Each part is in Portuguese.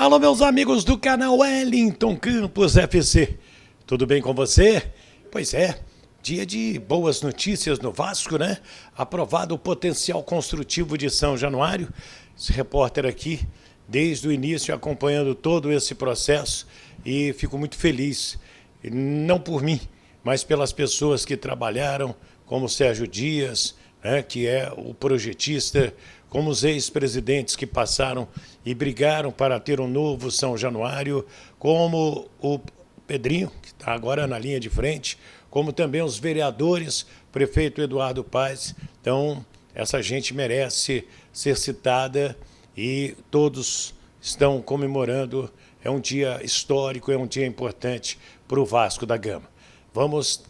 Alô, meus amigos do canal Wellington Campos FC. Tudo bem com você? Pois é, dia de boas notícias no Vasco, né? Aprovado o potencial construtivo de São Januário. Esse repórter aqui, desde o início, acompanhando todo esse processo e fico muito feliz, não por mim, mas pelas pessoas que trabalharam, como o Sérgio Dias, né, que é o projetista, como os ex-presidentes que passaram e brigaram para ter um novo São Januário, como o Pedrinho, que está agora na linha de frente, como também os vereadores, prefeito Eduardo Paes. Então, essa gente merece ser citada e todos estão comemorando. É um dia histórico, é um dia importante para o Vasco da Gama. Vamos,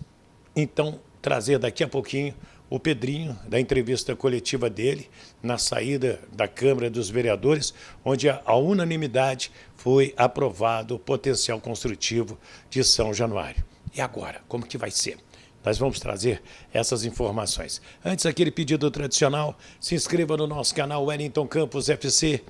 então, trazer daqui a pouquinho o Pedrinho, da entrevista coletiva dele, na saída da Câmara dos Vereadores, onde a unanimidade foi aprovado o potencial construtivo de São Januário. E agora, como que vai ser? Nós vamos trazer essas informações. Antes, aquele pedido tradicional, se inscreva no nosso canal Wellington Campos FC,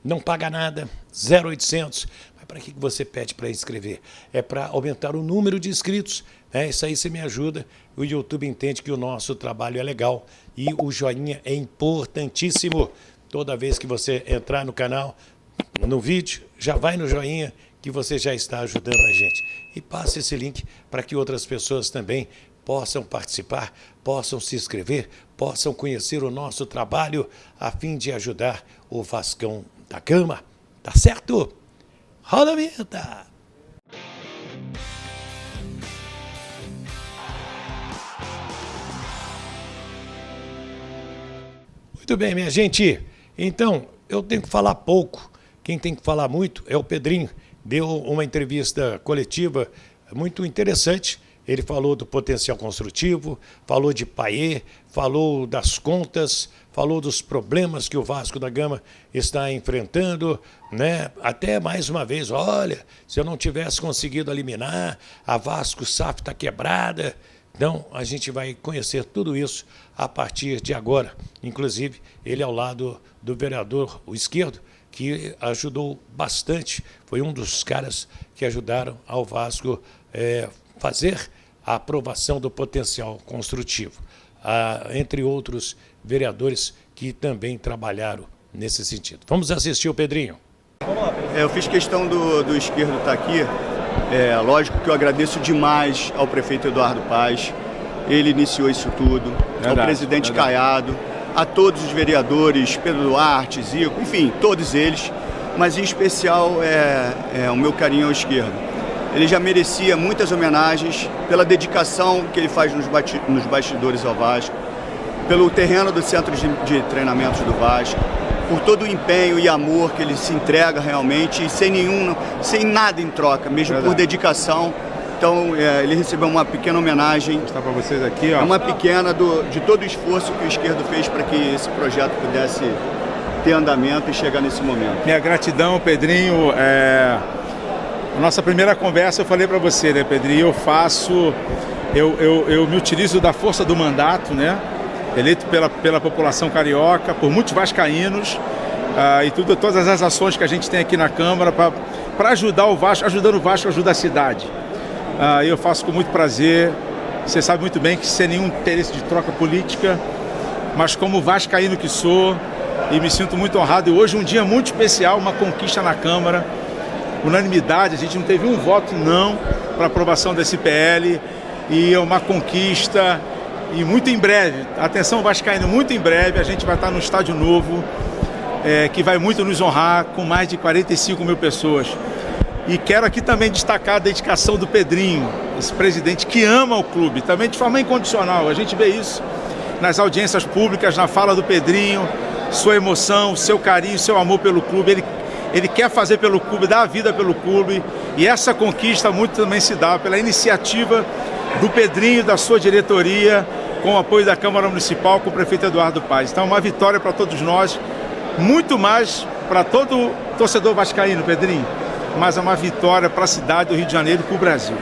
não paga nada, 0800. Mas para que você pede para inscrever? É para aumentar o número de inscritos, né? Isso aí você me ajuda. O YouTube entende que o nosso trabalho é legal e o joinha é importantíssimo. Toda vez que você entrar no canal, no vídeo, já vai no joinha que você já está ajudando a gente. E passe esse link para que outras pessoas também possam participar, possam se inscrever, possam conhecer o nosso trabalho a fim de ajudar o Vascão da Gama. Tá certo? Roda a vinheta! Muito bem, minha gente. Então, eu tenho que falar pouco. Quem tem que falar muito é o Pedrinho. Deu uma entrevista coletiva muito interessante. Ele falou do potencial construtivo, falou de Payet, falou das contas, falou dos problemas que o Vasco da Gama está enfrentando, né? Até mais uma vez, olha, se eu não tivesse conseguido eliminar, a Vasco SAF está quebrada. Então, a gente vai conhecer tudo isso a partir de agora. Inclusive, ele ao lado do vereador, o esquerdo, que ajudou bastante, foi um dos caras que ajudaram ao Vasco fazer a aprovação do potencial construtivo, entre outros vereadores que também trabalharam nesse sentido. Vamos assistir o Pedrinho. Eu fiz questão do esquerdo estar aqui. Lógico que eu agradeço demais ao prefeito Eduardo Paes, ele iniciou isso tudo, ao presidente Caiado, a todos os vereadores, Pedro Duarte, Zico, enfim, todos eles, mas em especial o meu carinho ao esquerdo. Ele já merecia muitas homenagens pela dedicação que ele faz nos bastidores ao Vasco, pelo terreno do centro de treinamentos do Vasco, por todo o empenho e amor que ele se entrega realmente, sem nada em troca, mesmo por dedicação. Então, ele recebeu uma pequena homenagem. Vou mostrar para vocês aqui, ó. Uma pequena de todo o esforço que o esquerdo fez para que esse projeto pudesse ter andamento e chegar nesse momento. Minha gratidão, Pedrinho. A nossa primeira conversa eu falei para você, né, Pedrinho? Eu me utilizo da força do mandato, né? Eleito pela população carioca, por muitos vascaínos, e todas as ações que a gente tem aqui na Câmara para ajudar o Vasco, ajudando o Vasco, ajuda a cidade. Eu faço com muito prazer. Você sabe muito bem que sem nenhum interesse de troca política, mas como vascaíno que sou, e me sinto muito honrado. E hoje um dia muito especial, uma conquista na Câmara, unanimidade, a gente não teve um voto não para aprovação desse PL, e é uma conquista. E muito em breve, atenção vascaíno, muito em breve a gente vai estar no estádio novo, que vai muito nos honrar, com mais de 45 mil pessoas. E quero aqui também destacar a dedicação do Pedrinho, esse presidente que ama o clube, também de forma incondicional. A gente vê isso nas audiências públicas, na fala do Pedrinho, sua emoção, seu carinho, seu amor pelo clube. Ele quer fazer pelo clube, dar a vida pelo clube. E essa conquista muito também se dá pela iniciativa do Pedrinho, da sua diretoria, com o apoio da Câmara Municipal, com o prefeito Eduardo Paes. Então, uma vitória para todos nós, muito mais para todo torcedor vascaíno, Pedrinho, mas é uma vitória para a cidade do Rio de Janeiro e para o Brasil.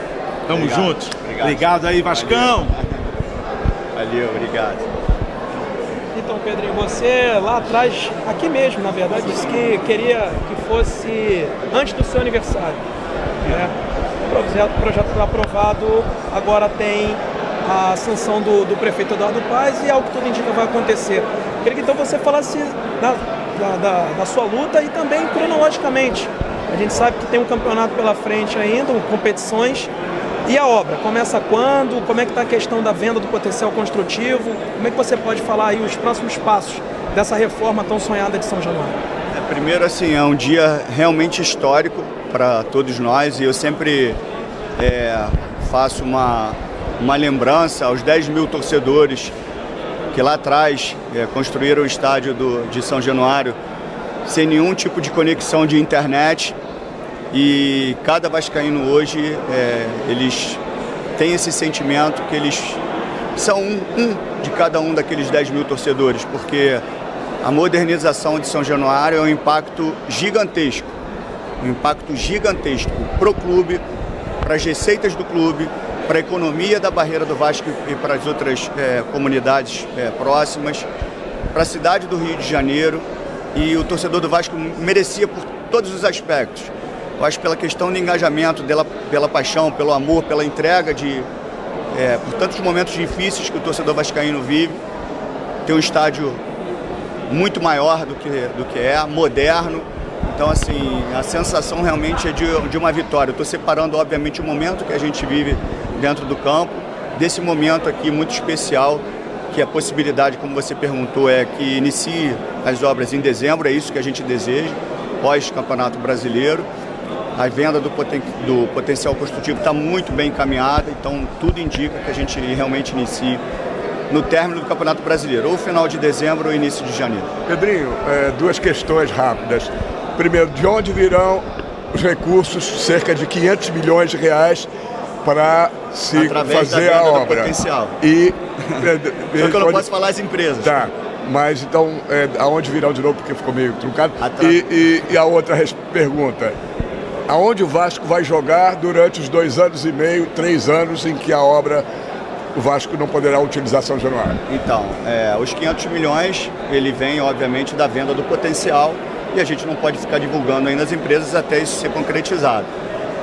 Tamo juntos. Obrigado aí, Vascão. Valeu, obrigado. Então, Pedrinho, você lá atrás, aqui mesmo, na verdade, disse que queria que fosse antes do seu aniversário, né? O projeto foi aprovado, agora tem a sanção do prefeito Eduardo Paes e, ao que tudo indica, vai acontecer. Queria que então você falasse da sua luta e também cronologicamente. A gente sabe que tem um campeonato pela frente ainda, competições. E a obra? Começa quando? Como é que está a questão da venda do potencial construtivo? Como é que você pode falar aí os próximos passos dessa reforma tão sonhada de São Januário? Primeiro, assim, é um dia realmente histórico para todos nós e eu sempre faço uma lembrança aos 10 mil torcedores que lá atrás construíram o estádio de São Januário sem nenhum tipo de conexão de internet. E cada vascaíno hoje, eles têm esse sentimento que eles são um de cada um daqueles 10 mil torcedores, porque a modernização de São Januário é um impacto gigantesco para o clube, para as receitas do clube, para a economia da Barreira do Vasco e para as outras comunidades próximas, para a cidade do Rio de Janeiro, e o torcedor do Vasco merecia por todos os aspectos. Eu acho pela questão do engajamento, pela paixão, pelo amor, pela entrega por tantos momentos difíceis que o torcedor vascaíno vive. Tem um estádio muito maior do que é, moderno. Então, assim, a sensação realmente é de uma vitória. Eu estou separando, obviamente, o momento que a gente vive dentro do campo, desse momento aqui muito especial, que a possibilidade, como você perguntou, é que inicie as obras em dezembro, é isso que a gente deseja, pós-Campeonato Brasileiro. A venda do potencial construtivo está muito bem encaminhada, então tudo indica que a gente realmente inicie no término do Campeonato Brasileiro, ou final de dezembro ou início de janeiro. Pedrinho, duas questões rápidas. Primeiro, de onde virão os recursos, cerca de 500 milhões de reais, para se através fazer da venda a obra? Do potencial. E só que eu não posso falar as empresas. Tá, mas então, aonde virão de novo, porque ficou meio truncado. E a outra pergunta, aonde o Vasco vai jogar durante os 2 anos e meio, 3 anos em que a obra, o Vasco não poderá utilizar São Januário? Então, os 500 milhões, ele vem, obviamente, da venda do potencial, e a gente não pode ficar divulgando ainda as empresas até isso ser concretizado.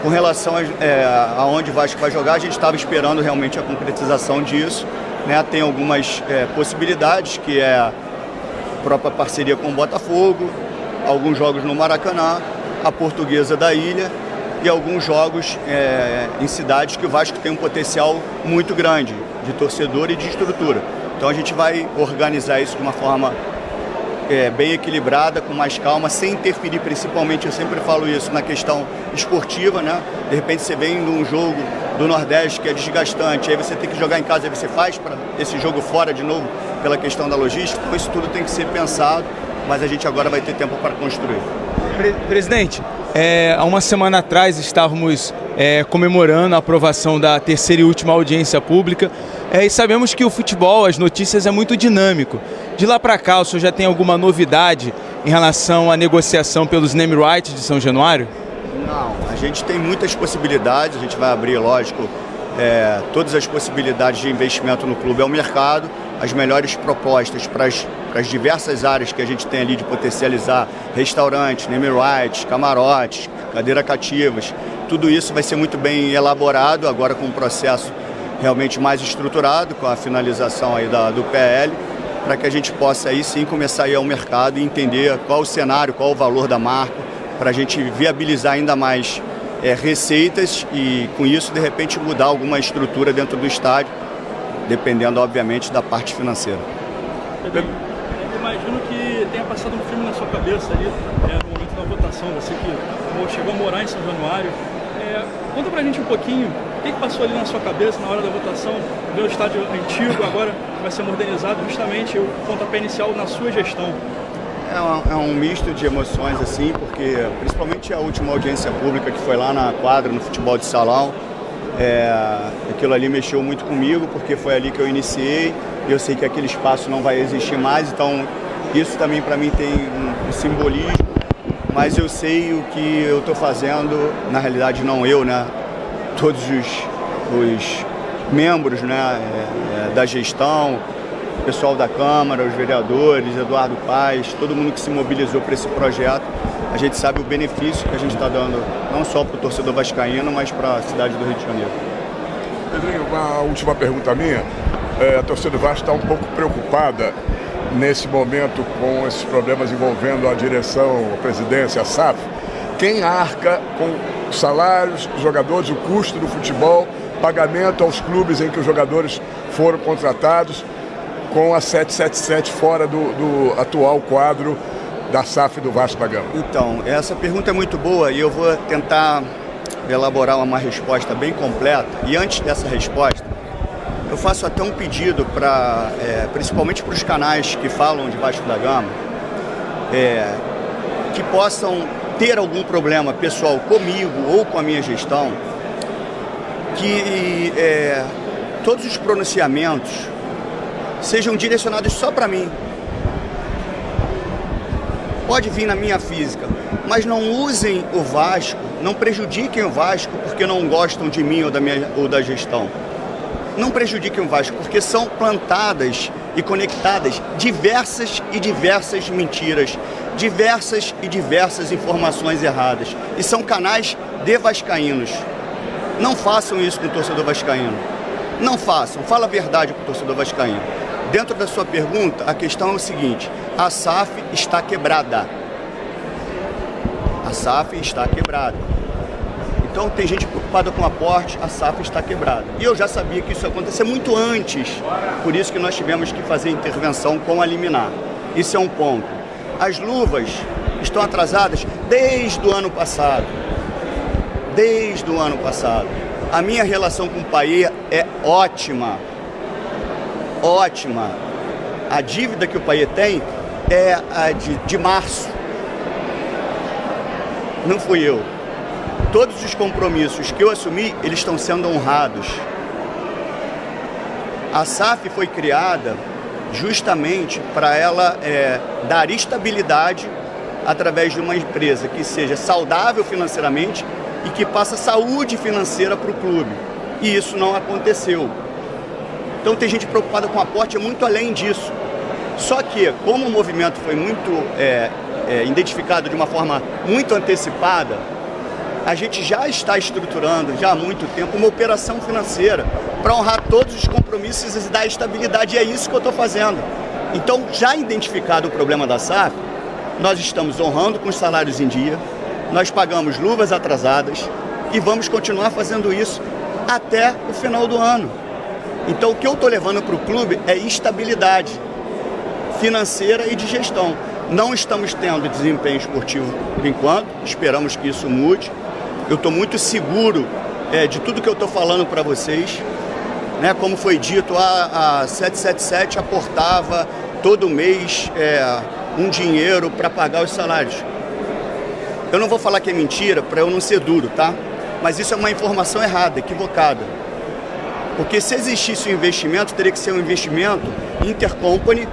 Com relação aonde o Vasco vai jogar, a gente estava esperando realmente a concretização disso, né? Tem algumas possibilidades, que é a própria parceria com o Botafogo, alguns jogos no Maracanã, a Portuguesa da Ilha e alguns jogos em cidades que o Vasco tem um potencial muito grande de torcedor e de estrutura. Então a gente vai organizar isso de uma forma bem equilibrada, com mais calma, sem interferir principalmente, eu sempre falo isso, na questão esportiva, né? De repente você vem num jogo do Nordeste que é desgastante, aí você tem que jogar em casa, aí você faz para esse jogo fora de novo pela questão da logística, então isso tudo tem que ser pensado, mas a gente agora vai ter tempo para construir. Presidente, há uma semana atrás estávamos comemorando a aprovação da terceira e última audiência pública e sabemos que o futebol, as notícias, é muito dinâmico. De lá para cá, o senhor já tem alguma novidade em relação à negociação pelos name rights de São Januário? Não, a gente tem muitas possibilidades, a gente vai abrir, lógico, todas as possibilidades de investimento no clube ao mercado, as melhores propostas para as diversas áreas que a gente tem ali de potencializar, restaurantes, name rights, camarotes, cadeira cativas, tudo isso vai ser muito bem elaborado agora com um processo realmente mais estruturado, com a finalização aí do PL, para que a gente possa aí sim começar a ir ao mercado e entender qual o cenário, qual o valor da marca, para a gente viabilizar ainda mais receitas e com isso de repente mudar alguma estrutura dentro do estádio, dependendo obviamente da parte financeira. Eu imagino que tenha passado um filme na sua cabeça ali, no momento da votação, você que chegou a morar em São Januário. Conta pra gente um pouquinho o que passou ali na sua cabeça na hora da votação, ver o estádio antigo, agora vai ser modernizado, justamente o pontapé inicial na sua gestão. É um misto de emoções, assim, porque principalmente a última audiência pública que foi lá na quadra, no futebol de salão, aquilo ali mexeu muito comigo, porque foi ali que eu iniciei, e eu sei que aquele espaço não vai existir mais, então isso também para mim tem um simbolismo, mas eu sei o que eu estou fazendo, na realidade não eu, né? Todos os membros, né, da gestão, pessoal da Câmara, os vereadores, Eduardo Paes, todo mundo que se mobilizou para esse projeto. A gente sabe o benefício que a gente está dando, não só para o torcedor vascaíno, mas para a cidade do Rio de Janeiro. Pedrinho, uma última pergunta minha. A torcida do Vasco está um pouco preocupada nesse momento com esses problemas envolvendo a direção, a presidência, a SAF. Quem arca com os salários dos jogadores, o custo do futebol, pagamento aos clubes em que os jogadores foram contratados, com a 777 fora do atual quadro da SAF do Vasco da Gama? Então, essa pergunta é muito boa e eu vou tentar elaborar uma resposta bem completa. E antes dessa resposta, eu faço até um pedido para, principalmente para os canais que falam de Vasco da Gama, que possam ter algum problema pessoal comigo ou com a minha gestão, que todos os pronunciamentos sejam direcionados só para mim. Pode vir na minha física, mas não usem o Vasco, não prejudiquem o Vasco porque não gostam de mim ou da gestão. Não prejudiquem o Vasco porque são plantadas e conectadas diversas mentiras, diversas informações erradas. E são canais de vascaínos. Não façam isso com o torcedor vascaíno. Não façam. Fala a verdade para o torcedor vascaíno. Dentro da sua pergunta, a questão é o seguinte: a SAF está quebrada. A SAF está quebrada. Então tem gente preocupada com o aporte, a SAF está quebrada. E eu já sabia que isso ia acontecer muito antes. Por isso que nós tivemos que fazer intervenção com a liminar. Isso é um ponto. As luvas estão atrasadas desde o ano passado. Desde o ano passado. A minha relação com o Paier é ótima. Ótima. A dívida que o Paier tem é a de março. Não fui eu. Todos os compromissos que eu assumi, eles estão sendo honrados. A SAF foi criada justamente para ela dar estabilidade através de uma empresa que seja saudável financeiramente e que passe saúde financeira para o clube. E isso não aconteceu. Então tem gente preocupada com o aporte, é muito além disso. Só que, como o movimento foi muito identificado de uma forma muito antecipada, a gente já está estruturando, já há muito tempo, uma operação financeira para honrar todos os compromissos e dar estabilidade. E é isso que eu estou fazendo. Então, já identificado o problema da SAF, nós estamos honrando com os salários em dia, nós pagamos luvas atrasadas e vamos continuar fazendo isso até o final do ano. Então, o que eu estou levando para o clube é estabilidade financeira e de gestão. Não estamos tendo desempenho esportivo por enquanto, esperamos que isso mude. Eu estou muito seguro de tudo que eu estou falando para vocês. Né? Como foi dito, a 777 aportava todo mês um dinheiro para pagar os salários. Eu não vou falar que é mentira para eu não ser duro, tá? Mas isso é uma informação errada, equivocada. Porque se existisse um investimento, teria que ser um investimento intercompany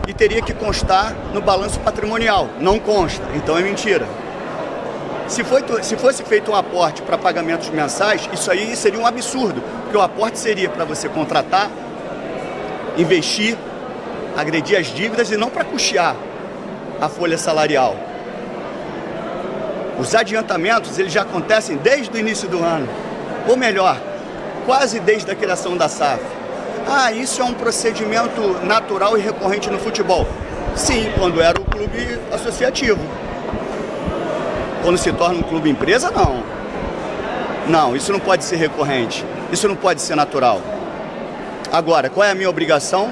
e teria que constar no balanço patrimonial. Não consta, então é mentira. Se fosse feito um aporte para pagamentos mensais, isso aí seria um absurdo, porque o aporte seria para você contratar, investir, agredir as dívidas e não para custear a folha salarial. Os adiantamentos, eles já acontecem desde o início do ano, ou melhor, quase desde a criação da SAF. Isso é um procedimento natural e recorrente no futebol. Sim, quando era o clube associativo. Quando se torna um clube empresa, não. Não, isso não pode ser recorrente. Isso não pode ser natural. Agora, qual é a minha obrigação?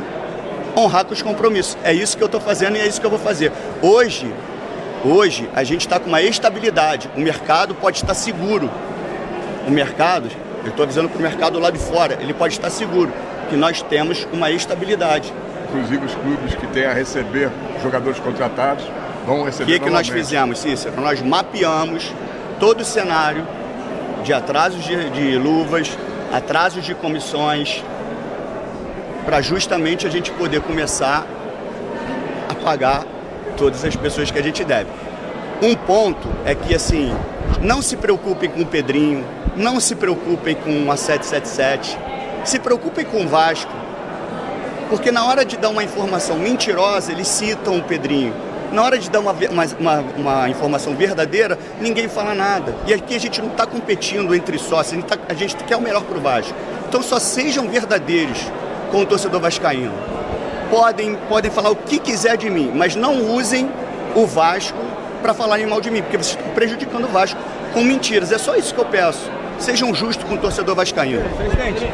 Honrar com os compromissos. É isso que eu estou fazendo e é isso que eu vou fazer. Hoje a gente está com uma estabilidade. O mercado pode estar seguro. O mercado, eu estou avisando para o mercado lá de fora, ele pode estar seguro que nós temos uma estabilidade. Inclusive os clubes que têm a receber jogadores contratados vão receber. O que nós fizemos, Cícero? Nós mapeamos todo o cenário de atrasos de luvas, atrasos de comissões, para justamente a gente poder começar a pagar todas as pessoas que a gente deve. Um ponto é que, assim, não se preocupem com o Pedrinho, não se preocupem com a 777, se preocupem com o Vasco. Porque na hora de dar uma informação mentirosa, eles citam o Pedrinho. Na hora de dar uma informação verdadeira, ninguém fala nada. E aqui a gente não está competindo entre sócios, a gente quer o melhor para o Vasco. Então só sejam verdadeiros com o torcedor vascaíno. Podem falar o que quiser de mim, mas não usem o Vasco para falarem mal de mim, porque vocês estão prejudicando o Vasco com mentiras. É só isso que eu peço. Sejam justos com o torcedor vascaíno. Presidente,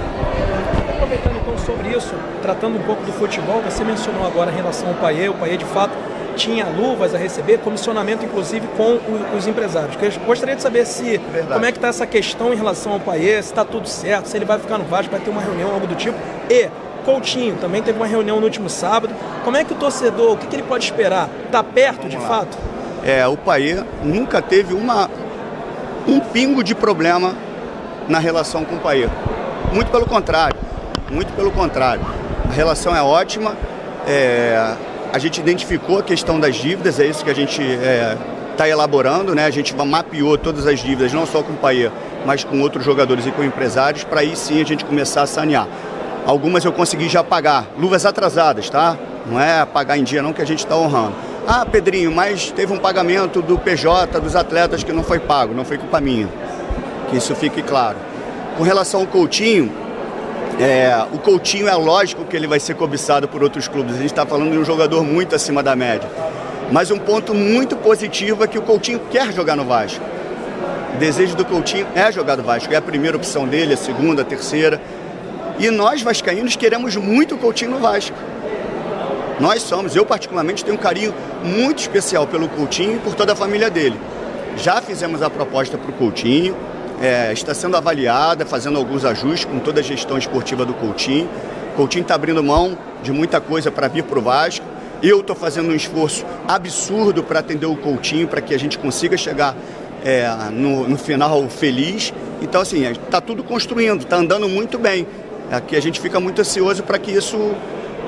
aproveitando então sobre isso, tratando um pouco do futebol, você mencionou agora em relação ao Payet. O Payet de fato tinha luvas a receber, comissionamento inclusive com os empresários. Eu gostaria de saber como é que está essa questão em relação ao Payet, se está tudo certo, se ele vai ficar no Vasco, vai ter uma reunião, algo do tipo. E Coutinho também teve uma reunião no último sábado. Como é que o torcedor, o que ele pode esperar? Está perto de fato? O Payet nunca teve um pingo de problema na relação com o Payet. Muito pelo contrário. A relação é ótima. A gente identificou a questão das dívidas, é isso que a gente está elaborando, né? A gente mapeou todas as dívidas, não só com o Payet, mas com outros jogadores e com empresários, para aí sim a gente começar a sanear. Algumas eu consegui já pagar, luvas atrasadas, tá? Não é pagar em dia não, que a gente está honrando. Ah, Pedrinho, mas teve um pagamento do PJ, dos atletas que não foi pago, não foi culpa minha. Que isso fique claro. Com relação ao Coutinho, o Coutinho é lógico que ele vai ser cobiçado por outros clubes. A gente está falando de um jogador muito acima da média. Mas um ponto muito positivo é que o Coutinho quer jogar no Vasco. O desejo do Coutinho é jogar no Vasco. É a primeira opção dele, a segunda, a terceira. E nós, vascaínos, queremos muito o Coutinho no Vasco. Eu particularmente tenho um carinho muito especial pelo Coutinho e por toda a família dele. Já fizemos a proposta para o Coutinho. Está sendo avaliada, fazendo alguns ajustes com toda a gestão esportiva do Coutinho. O Coutinho está abrindo mão de muita coisa para vir para o Vasco. Eu estou fazendo um esforço absurdo para atender o Coutinho, para que a gente consiga chegar no final feliz. Então, assim, está tudo construindo, está andando muito bem. Aqui a gente fica muito ansioso para que isso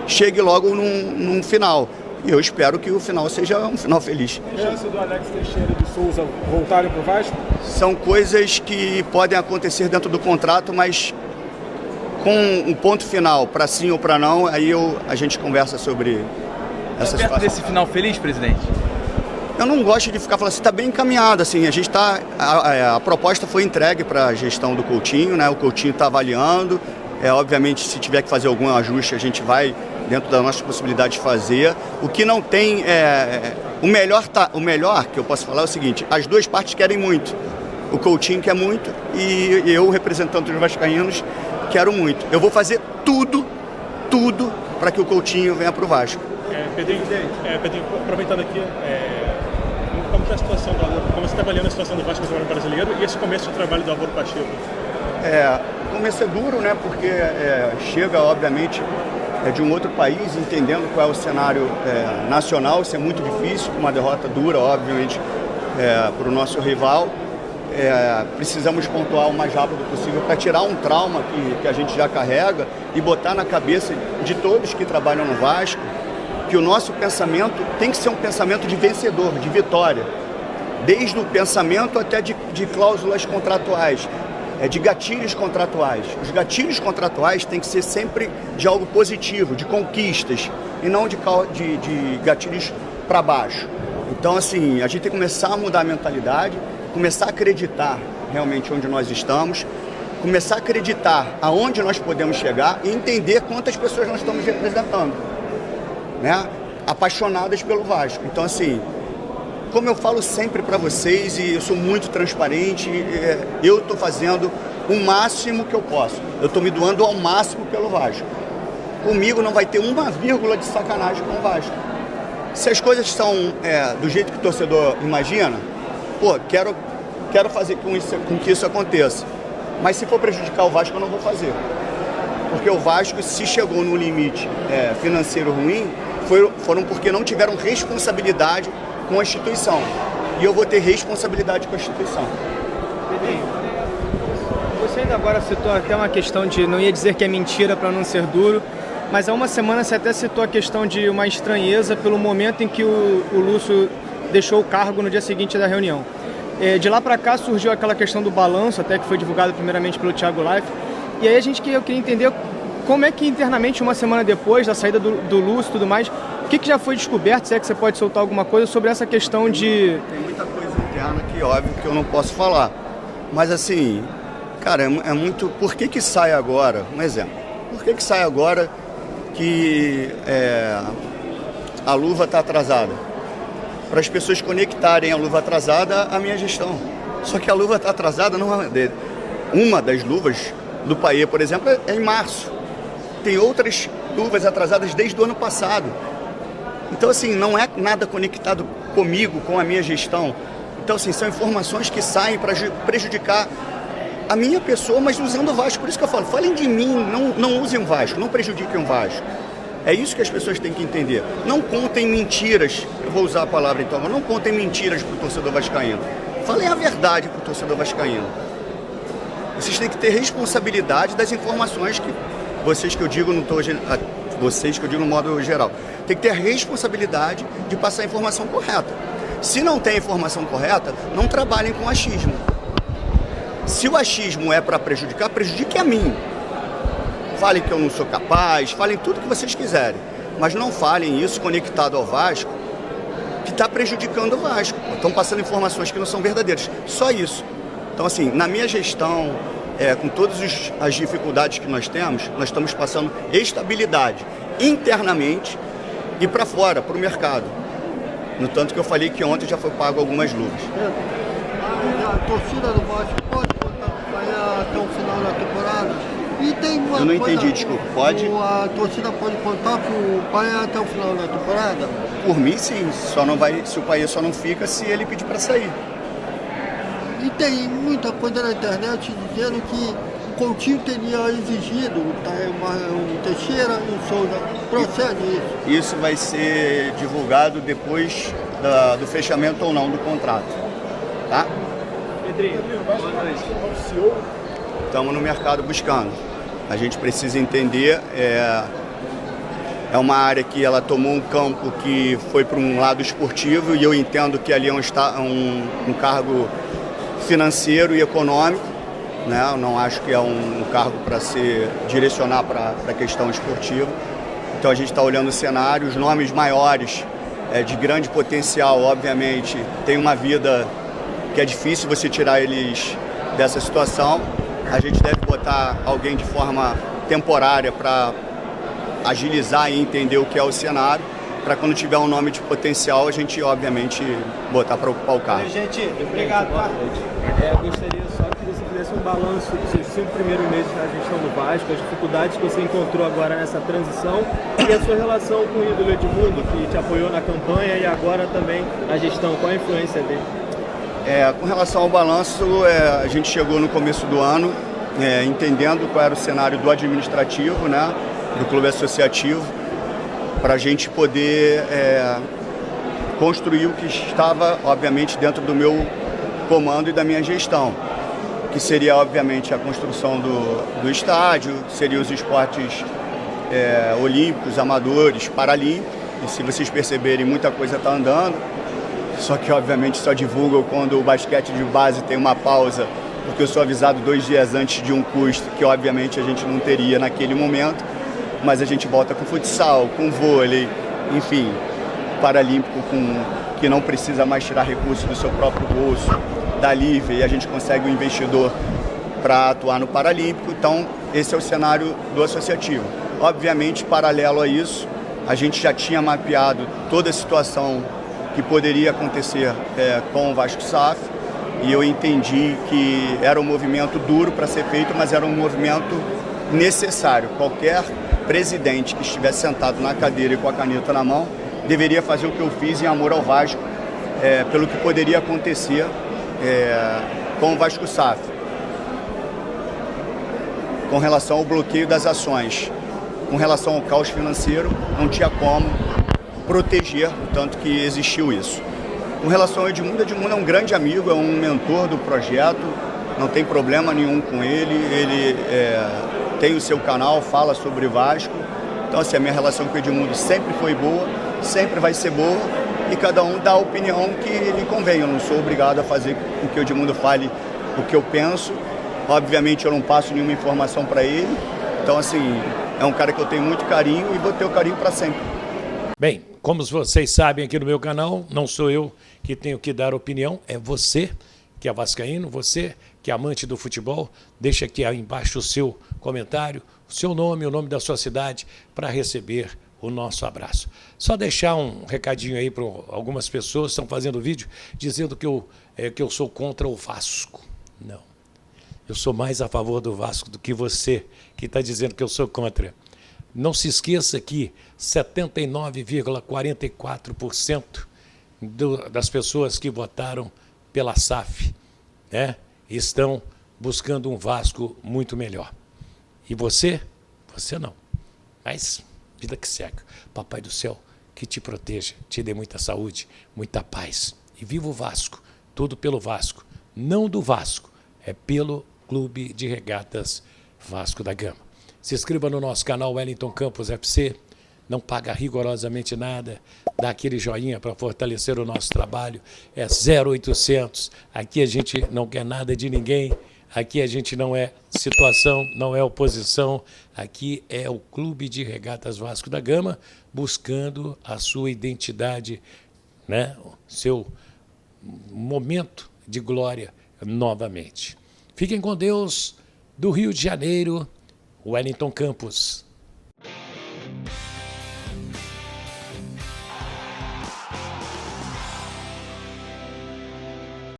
chegue logo num final. E eu espero que o final seja um final feliz. Tem chance do Alex Teixeira e do Souza voltarem para o Vasco? São coisas que podem acontecer dentro do contrato, mas com um ponto final, para sim ou para não, aí a gente conversa sobre essa situação. Perto desse final feliz, presidente? Eu não gosto de ficar falando assim, está bem encaminhado, assim, a proposta foi entregue para a gestão do Coutinho, né? O Coutinho está avaliando, obviamente se tiver que fazer algum ajuste a gente vai, dentro da nossa possibilidade de fazer. O que não tem o melhor que eu posso falar é o seguinte: as duas partes querem muito. O Coutinho quer muito e eu, representante dos vascaínos, quero muito. Eu vou fazer tudo para que o Coutinho venha para o Vasco. Pedrinho, aproveitando aqui, como está a situação como você está avaliando a situação do Vasco no Campeonato Brasileiro e esse começo de trabalho do Álvaro Pacheco? O começo é duro, né? Porque chega, obviamente, de um outro país, entendendo qual é o cenário nacional. Isso é muito difícil, uma derrota dura, obviamente, para o nosso rival. Precisamos pontuar o mais rápido possível para tirar um trauma que a gente já carrega e botar na cabeça de todos que trabalham no Vasco que o nosso pensamento tem que ser um pensamento de vencedor, de vitória. Desde o pensamento até de cláusulas contratuais. De gatilhos contratuais. Os gatilhos contratuais têm que ser sempre de algo positivo, de conquistas, e não de gatilhos para baixo. Então, assim, a gente tem que começar a mudar a mentalidade, começar a acreditar realmente onde nós estamos, começar a acreditar aonde nós podemos chegar e entender quantas pessoas nós estamos representando, né? Apaixonadas pelo Vasco. Então, assim, como eu falo sempre para vocês, e eu sou muito transparente, eu estou fazendo o máximo que eu posso. Eu estou me doando ao máximo pelo Vasco. Comigo não vai ter uma vírgula de sacanagem com o Vasco. Se as coisas são do jeito que o torcedor imagina, quero fazer com que isso aconteça. Mas se for prejudicar o Vasco, eu não vou fazer. Porque o Vasco, se chegou no limite financeiro ruim, foram porque não tiveram responsabilidade com a instituição. E eu vou ter responsabilidade com a instituição. Pedrinho, você ainda agora citou até uma questão de, não ia dizer que é mentira para não ser duro, mas há uma semana você até citou a questão de uma estranheza pelo momento em que o Lúcio deixou o cargo no dia seguinte da reunião. De lá para cá surgiu aquela questão do balanço, até que foi divulgado primeiramente pelo Thiago Life. E aí eu queria entender como é que internamente, uma semana depois da saída do Lúcio e tudo mais, o que já foi descoberto, se é que você pode soltar alguma coisa sobre essa questão de... Tem muita coisa interna que, óbvio, que eu não posso falar. Mas assim, cara, é muito... Por que sai agora? Um exemplo. Por que sai agora que a luva está atrasada? Para as pessoas conectarem a luva atrasada à minha gestão. Só que a luva está atrasada, uma das luvas do Paê, por exemplo, é em março. Tem outras luvas atrasadas desde o ano passado. Então, assim, não é nada conectado comigo, com a minha gestão. Então, assim, são informações que saem para prejudicar a minha pessoa, mas usando o Vasco. Por isso que eu falo, falem de mim, não usem o Vasco, não prejudiquem o Vasco. É isso que as pessoas têm que entender. Não contem mentiras, eu vou usar a palavra então, mas não contem mentiras para o torcedor vascaíno. Falem a verdade para o torcedor vascaíno. Vocês têm que ter responsabilidade das informações que vocês que eu digo no modo geral, tem que ter a responsabilidade de passar a informação correta. Se não tem a informação correta, não trabalhem com achismo. Se o achismo é para prejudicar, prejudique a mim. Falem que eu não sou capaz, falem tudo que vocês quiserem, mas não falem isso conectado ao Vasco, que está prejudicando o Vasco. Estão passando informações que não são verdadeiras. Só isso. Então, assim, na minha gestão, com todas as dificuldades que nós temos, nós estamos passando estabilidade internamente e para fora, para o mercado. No tanto que eu falei que ontem já foi pago algumas luvas. A torcida do Vasco pode acompanhar até o final da temporada? E tem uma eu não entendi, desculpa. Pode? A torcida pode contar com o Paê até o final da temporada? Por mim, sim. Só não vai, se o Paê só não fica se ele pedir para sair. E tem muita coisa na internet dizendo que o Coutinho teria exigido o Teixeira e o Souza. Procede isso? Isso vai ser divulgado depois do fechamento ou não do contrato. Tá? Pedrinho, estamos no mercado buscando. A gente precisa entender, é uma área que ela tomou um campo que foi para um lado esportivo e eu entendo que ali é um cargo financeiro e econômico, né? Eu não acho que é um cargo para se direcionar para a questão esportiva. Então a gente está olhando o cenário, os nomes maiores, de grande potencial, obviamente, tem uma vida que é difícil você tirar eles dessa situação. A gente deve botar alguém de forma temporária para agilizar e entender o que é o cenário, para quando tiver um nome de potencial, a gente, obviamente, botar para ocupar o cargo. Gente, obrigado. Gostaria só que você fizesse um balanço dos seus 5 primeiros meses na gestão do Vasco, as dificuldades que você encontrou agora nessa transição e a sua relação com o ídolo Edmundo, que te apoiou na campanha e agora também na gestão. Qual a influência dele? Com relação ao balanço, a gente chegou no começo do ano entendendo qual era o cenário do administrativo, né, do clube associativo, para a gente poder construir o que estava, obviamente, dentro do meu comando e da minha gestão, que seria, obviamente, a construção do estádio, seriam os esportes olímpicos, amadores, paralímpicos, e se vocês perceberem, muita coisa está andando. Só que, obviamente, só divulgo quando o basquete de base tem uma pausa, porque eu sou avisado 2 dias antes de um custo que, obviamente, a gente não teria naquele momento. Mas a gente volta com futsal, com vôlei, enfim, paralímpico, que não precisa mais tirar recursos do seu próprio bolso, da Livre, e a gente consegue um investidor para atuar no paralímpico. Então, esse é o cenário do associativo. Obviamente, paralelo a isso, a gente já tinha mapeado toda a situação que poderia acontecer com o Vasco SAF, e eu entendi que era um movimento duro para ser feito, mas era um movimento necessário. Qualquer presidente que estivesse sentado na cadeira e com a caneta na mão deveria fazer o que eu fiz em amor ao Vasco, pelo que poderia acontecer com o Vasco SAF. Com relação ao bloqueio das ações, com relação ao caos financeiro, não tinha como proteger, tanto que existiu isso. Com relação ao Edmundo é um grande amigo, é um mentor do projeto, não tem problema nenhum com ele tem o seu canal, fala sobre Vasco. Então, assim, a minha relação com o Edmundo sempre foi boa, sempre vai ser boa, e cada um dá a opinião que lhe convém. Eu não sou obrigado a fazer com que o Edmundo fale o que eu penso. Obviamente, eu não passo nenhuma informação para ele. Então, assim, É um cara que eu tenho muito carinho e vou ter o carinho para sempre. Bem, como vocês sabem aqui no meu canal, não sou eu que tenho que dar opinião, é você que é vascaíno, você que é amante do futebol. Deixa aqui embaixo o seu comentário, o seu nome, o nome da sua cidade, para receber o nosso abraço. Só deixar um recadinho aí para algumas pessoas que estão fazendo vídeo dizendo que eu sou contra o Vasco. Não. Eu sou mais a favor do Vasco do que você que está dizendo que eu sou contra. Não se esqueça que 79,44% das pessoas que votaram pela SAF, né, estão buscando um Vasco muito melhor. E você? Você não. Mas vida que segue. Papai do céu, que te proteja, te dê muita saúde, muita paz. E viva o Vasco, tudo pelo Vasco. Não do Vasco, é pelo Clube de Regatas Vasco da Gama. Se inscreva no nosso canal Wellington Campos FC, não paga rigorosamente nada, dá aquele joinha para fortalecer o nosso trabalho, é 0800, aqui a gente não quer nada de ninguém, aqui a gente não é situação, não é oposição, aqui é o Clube de Regatas Vasco da Gama, buscando a sua identidade, né? Seu momento de glória novamente. Fiquem com Deus, do Rio de Janeiro, Wellington Campos.